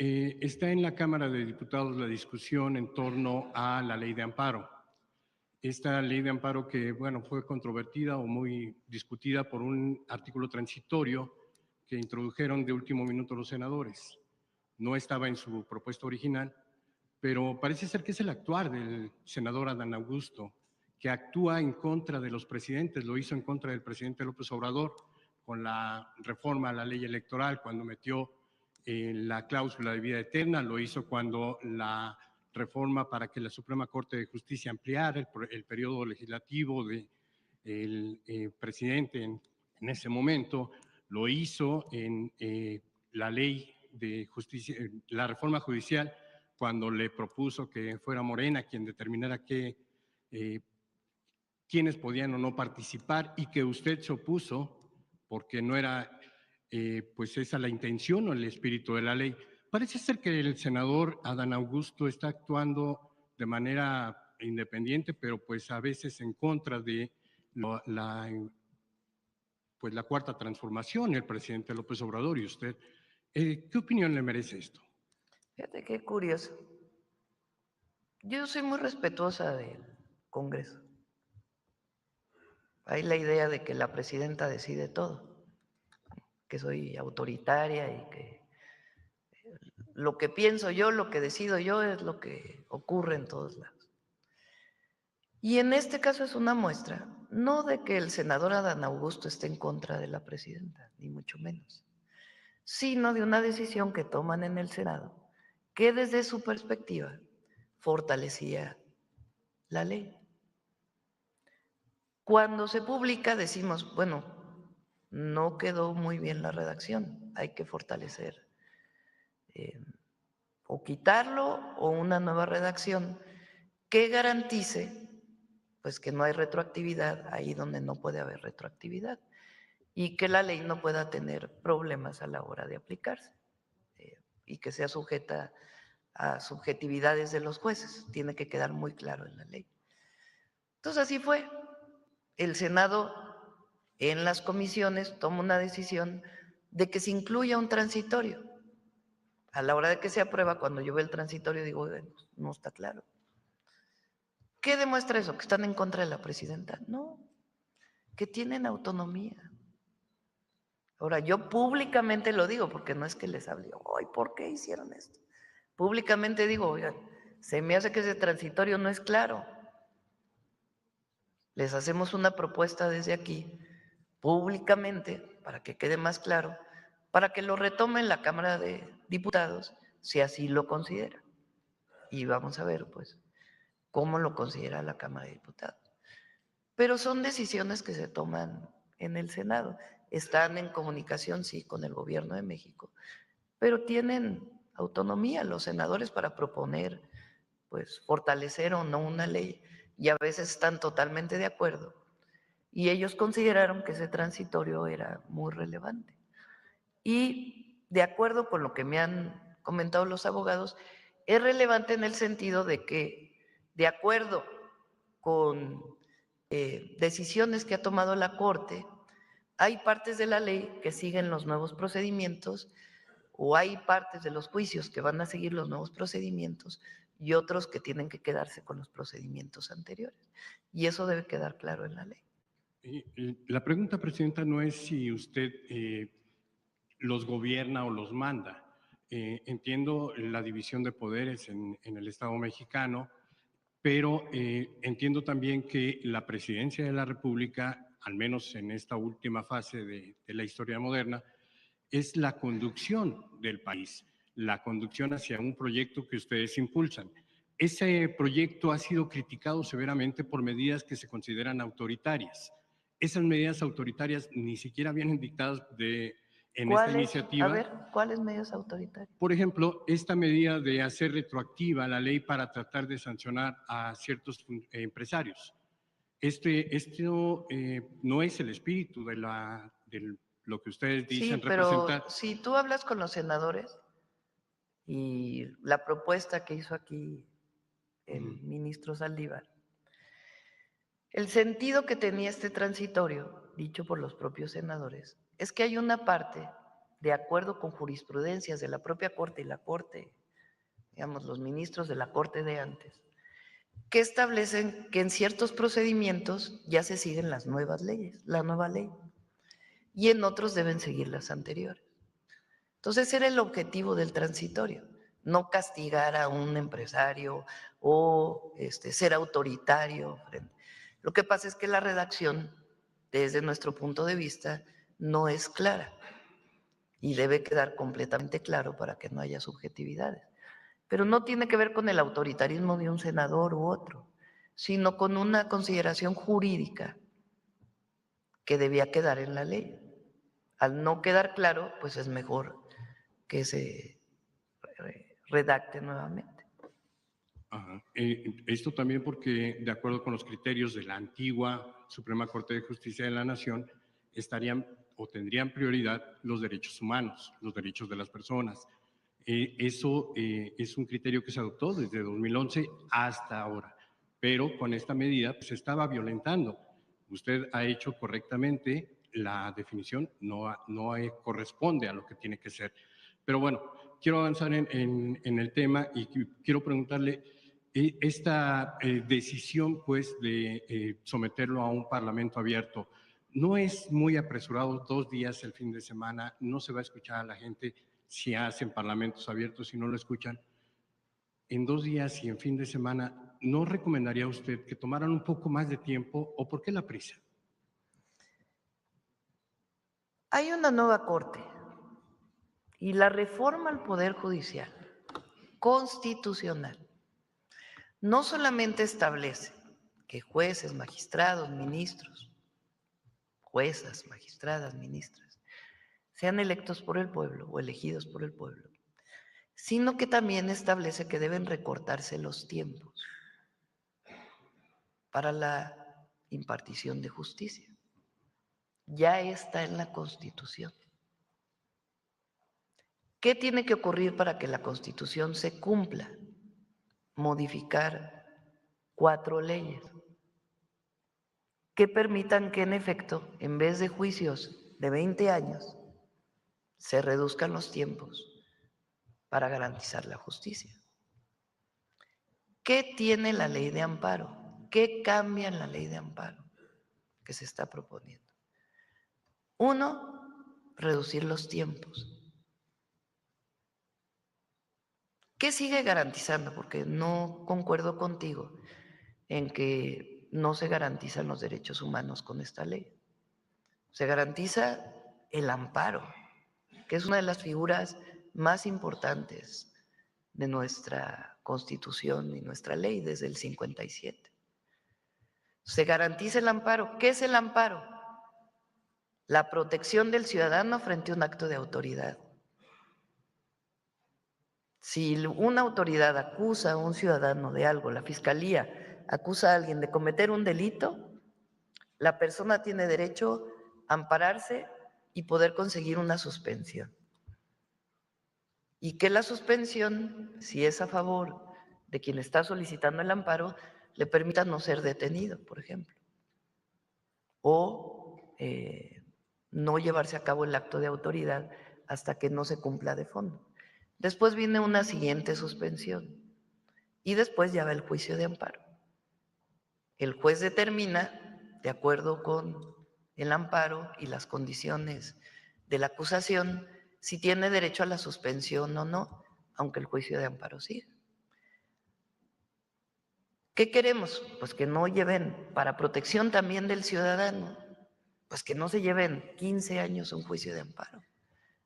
está en la Cámara de Diputados la discusión en torno a la ley de amparo. Esta ley de amparo que, bueno, fue controvertida o muy discutida por un artículo transitorio que introdujeron de último minuto los senadores. No estaba en su propuesta original, pero parece ser que es el actuar del senador Adán Augusto, que actúa en contra de los presidentes. Lo hizo en contra del presidente López Obrador con la reforma a la ley electoral, cuando metió la cláusula de vida eterna, lo hizo cuando la reforma para que la Suprema Corte de Justicia ampliara el periodo legislativo del presidente en ese momento, lo hizo en la ley de justicia, la reforma judicial, cuando le propuso que fuera Morena quien determinara quiénes podían o no participar, y que usted se opuso porque no era pues esa la intención o el espíritu de la ley. Parece ser que el senador Adán Augusto está actuando de manera independiente, pero pues a veces en contra de la cuarta transformación, el presidente López Obrador y usted. ¿Qué opinión le merece esto? Fíjate qué curioso. Yo soy muy respetuosa del Congreso. Hay la idea de que la presidenta decide todo, que soy autoritaria y que lo que pienso yo, lo que decido yo es lo que ocurre en todos lados. Y en este caso es una muestra, no de que el senador Adán Augusto esté en contra de la presidenta, ni mucho menos, sino de una decisión que toman en el Senado que desde su perspectiva fortalecía la ley. Cuando se publica decimos, bueno, no quedó muy bien la redacción, hay que fortalecer o quitarlo o una nueva redacción que garantice pues que no hay retroactividad ahí donde no puede haber retroactividad y que la ley no pueda tener problemas a la hora de aplicarse y que sea sujeta a subjetividades de los jueces. Tiene que quedar muy claro en la ley. Entonces así fue. El Senado en las comisiones toma una decisión de que se incluya un transitorio. A la hora de que se aprueba, cuando yo veo el transitorio digo, no está claro. ¿Qué demuestra eso? ¿Que están en contra de la presidenta? No, que tienen autonomía. Ahora, yo públicamente lo digo, porque no es que les hable, ay, ¿por qué hicieron esto? Públicamente digo, oigan, se me hace que ese transitorio no es claro. Les hacemos una propuesta desde aquí, públicamente, para que quede más claro, para que lo retome la Cámara de Diputados, si así lo considera. Y vamos a ver, pues, cómo lo considera la Cámara de Diputados. Pero son decisiones que se toman en el Senado. Están en comunicación, sí, con el gobierno de México, pero tienen autonomía los senadores para proponer, pues, fortalecer o no una ley, y a veces están totalmente de acuerdo. Y ellos consideraron que ese transitorio era muy relevante. Y de acuerdo con lo que me han comentado los abogados, es relevante en el sentido de que, de acuerdo con decisiones que ha tomado la Corte, hay partes de la ley que siguen los nuevos procedimientos o hay partes de los juicios que van a seguir los nuevos procedimientos y otros que tienen que quedarse con los procedimientos anteriores. Y eso debe quedar claro en la ley. La pregunta, Presidenta, no es si usted los gobierna o los manda. Entiendo la división de poderes en el Estado mexicano, pero entiendo también que la Presidencia de la República, al menos en esta última fase de la historia moderna, es la conducción del país, la conducción hacia un proyecto que ustedes impulsan. Ese proyecto ha sido criticado severamente por medidas que se consideran autoritarias. Esas medidas autoritarias ni siquiera vienen dictadas en esta iniciativa. A ver, ¿cuáles medidas autoritarias? Por ejemplo, esta medida de hacer retroactiva la ley para tratar de sancionar a ciertos empresarios. Esto no es el espíritu de lo que ustedes dicen Sí, pero representar. si tú hablas con los senadores y la propuesta que hizo aquí el ministro Saldívar, el sentido que tenía este transitorio, dicho por los propios senadores, es que hay una parte de acuerdo con jurisprudencias de la propia Corte y la Corte, digamos, los ministros de la Corte de antes, que establecen que en ciertos procedimientos ya se siguen las nuevas leyes, la nueva ley, y en otros deben seguir las anteriores. Entonces era el objetivo del transitorio, no castigar a un empresario o ser autoritario. Lo que pasa es que la redacción, desde nuestro punto de vista, no es clara y debe quedar completamente claro para que no haya subjetividades. Pero no tiene que ver con el autoritarismo de un senador u otro, sino con una consideración jurídica que debía quedar en la ley. Al no quedar claro, pues es mejor que se redacte nuevamente. Ajá. Esto también porque, de acuerdo con los criterios de la antigua Suprema Corte de Justicia de la Nación, estarían o tendrían prioridad los derechos humanos, los derechos de las personas. Eso es un criterio que se adoptó desde 2011 hasta ahora, pero con esta medida pues, se estaba violentando. Usted ha hecho correctamente la definición, no corresponde a lo que tiene que ser. Pero bueno, quiero avanzar en el tema y quiero preguntarle, esta decisión pues de someterlo a un parlamento abierto, ¿no es muy apresurado 2 días el fin de semana? ¿No se va a escuchar a la gente si hacen parlamentos abiertos y no lo escuchan? En 2 días y en fin de semana, ¿no recomendaría usted que tomaran un poco más de tiempo o por qué la prisa? Hay una nueva Corte y la reforma al Poder Judicial constitucional no solamente establece que jueces, magistrados, ministros, juezas, magistradas, ministras, sean electos por el pueblo o elegidos por el pueblo, sino que también establece que deben recortarse los tiempos para la impartición de justicia. Ya está en la Constitución. ¿Qué tiene que ocurrir para que la Constitución se cumpla? Modificar 4 leyes que permitan que en efecto, en vez de juicios de 20 años, se reduzcan los tiempos para garantizar la justicia. ¿Qué tiene la ley de amparo? ¿Qué cambia en la ley de amparo que se está proponiendo? 1, reducir los tiempos. ¿Qué sigue garantizando? Porque no concuerdo contigo en que no se garantizan los derechos humanos con esta ley. Se garantiza el amparo, que es una de las figuras más importantes de nuestra Constitución y nuestra ley desde el 57. Se garantiza el amparo. ¿Qué es el amparo? La protección del ciudadano frente a un acto de autoridad. Si una autoridad acusa a un ciudadano de algo, la fiscalía acusa a alguien de cometer un delito, la persona tiene derecho a ampararse y poder conseguir una suspensión. Y que la suspensión, si es a favor de quien está solicitando el amparo, le permita no ser detenido, por ejemplo, o no llevarse a cabo el acto de autoridad hasta que no se cumpla de fondo. Después viene una siguiente suspensión y después ya va el juicio de amparo. El juez determina, de acuerdo con el amparo y las condiciones de la acusación, si tiene derecho a la suspensión o no, aunque el juicio de amparo siga. ¿Qué queremos? Pues que no lleven, para protección también del ciudadano, pues que no se lleven 15 años un juicio de amparo,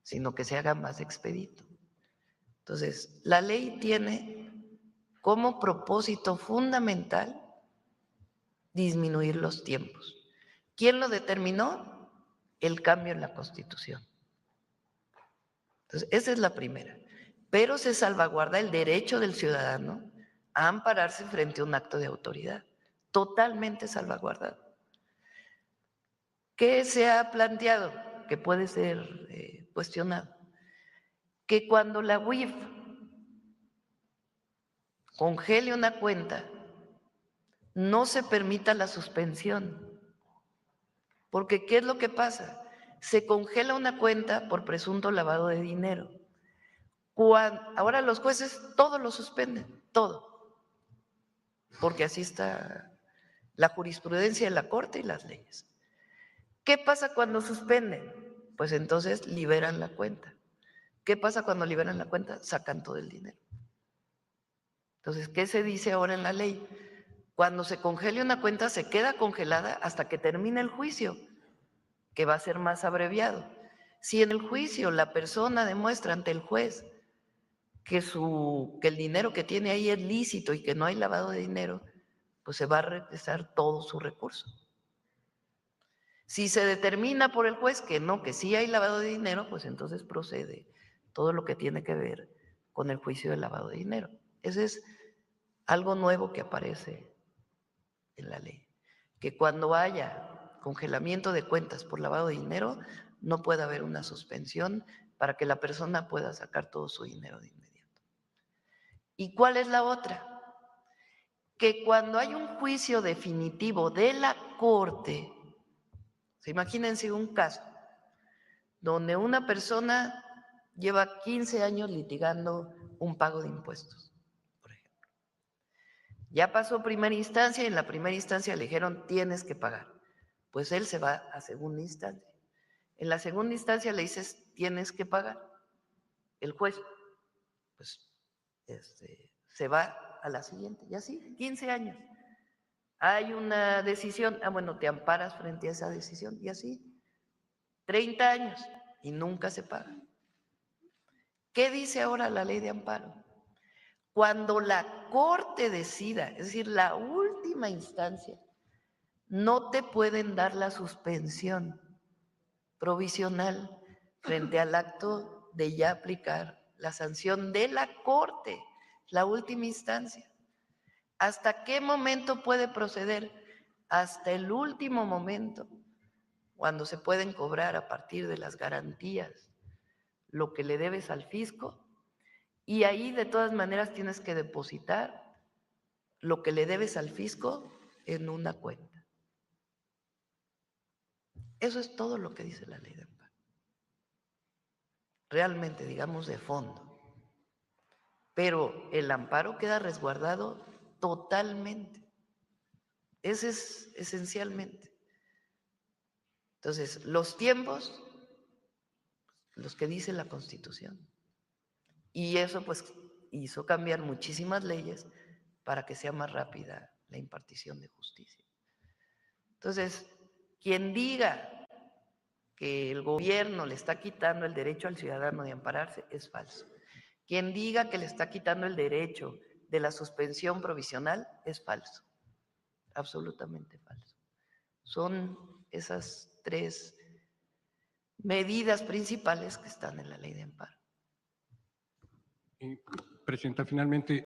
sino que se haga más expedito. Entonces, la ley tiene como propósito fundamental disminuir los tiempos. ¿Quién lo determinó? El cambio en la Constitución. Entonces, esa es la primera. Pero se salvaguarda el derecho del ciudadano a ampararse frente a un acto de autoridad. Totalmente salvaguardado. ¿Qué se ha planteado? Que puede ser cuestionado. Que cuando la UIF congele una cuenta, no se permita la suspensión. Porque ¿qué es lo que pasa? se congela una cuenta por presunto lavado de dinero. Ahora los jueces todo lo suspenden, todo, porque así está la jurisprudencia de la Corte y las leyes. ¿Qué pasa cuando suspenden? Pues entonces liberan la cuenta. ¿Qué pasa cuando liberan la cuenta? Sacan todo el dinero. Entonces, ¿qué se dice ahora en la ley? Cuando se congele una cuenta, se queda congelada hasta que termine el juicio, que va a ser más abreviado. Si en el juicio la persona demuestra ante el juez que el dinero que tiene ahí es lícito y que no hay lavado de dinero, pues se va a regresar todo su recurso. Si se determina por el juez que no, que sí hay lavado de dinero, pues entonces procede todo lo que tiene que ver con el juicio del lavado de dinero. Ese es algo nuevo que aparece en la ley, que cuando haya congelamiento de cuentas por lavado de dinero, no puede haber una suspensión para que la persona pueda sacar todo su dinero de inmediato. ¿Y cuál es la otra? Que cuando hay un juicio definitivo de la Corte, imagínense un caso donde una persona lleva 15 años litigando un pago de impuestos, por ejemplo. Ya pasó primera instancia y en la primera instancia le dijeron tienes que pagar. Pues él se va a segunda instancia. En la segunda instancia le dices tienes que pagar. El juez, pues, se va a la siguiente. Y así, 15 años. Hay una decisión, bueno, te amparas frente a esa decisión. Y así, 30 años y nunca se paga. ¿Qué dice ahora la ley de amparo? Cuando la Corte decida, es decir, la última instancia, no te pueden dar la suspensión provisional frente al acto de ya aplicar la sanción de la Corte, la última instancia. ¿Hasta qué momento puede proceder? Hasta el último momento, cuando se pueden cobrar a partir de las garantías lo que le debes al fisco, y ahí de todas maneras tienes que depositar lo que le debes al fisco en una cuenta. Eso es todo lo que dice la ley de amparo. Realmente, digamos, de fondo. Pero el amparo queda resguardado totalmente. Ese es esencialmente. Entonces, los tiempos, los que dice la Constitución. Y eso pues hizo cambiar muchísimas leyes para que sea más rápida la impartición de justicia. Entonces, quien diga que el gobierno le está quitando el derecho al ciudadano de ampararse es falso. Quien diga que le está quitando el derecho de la suspensión provisional es falso, absolutamente falso. Son esas tres medidas principales que están en la ley de amparo. Presidenta, finalmente,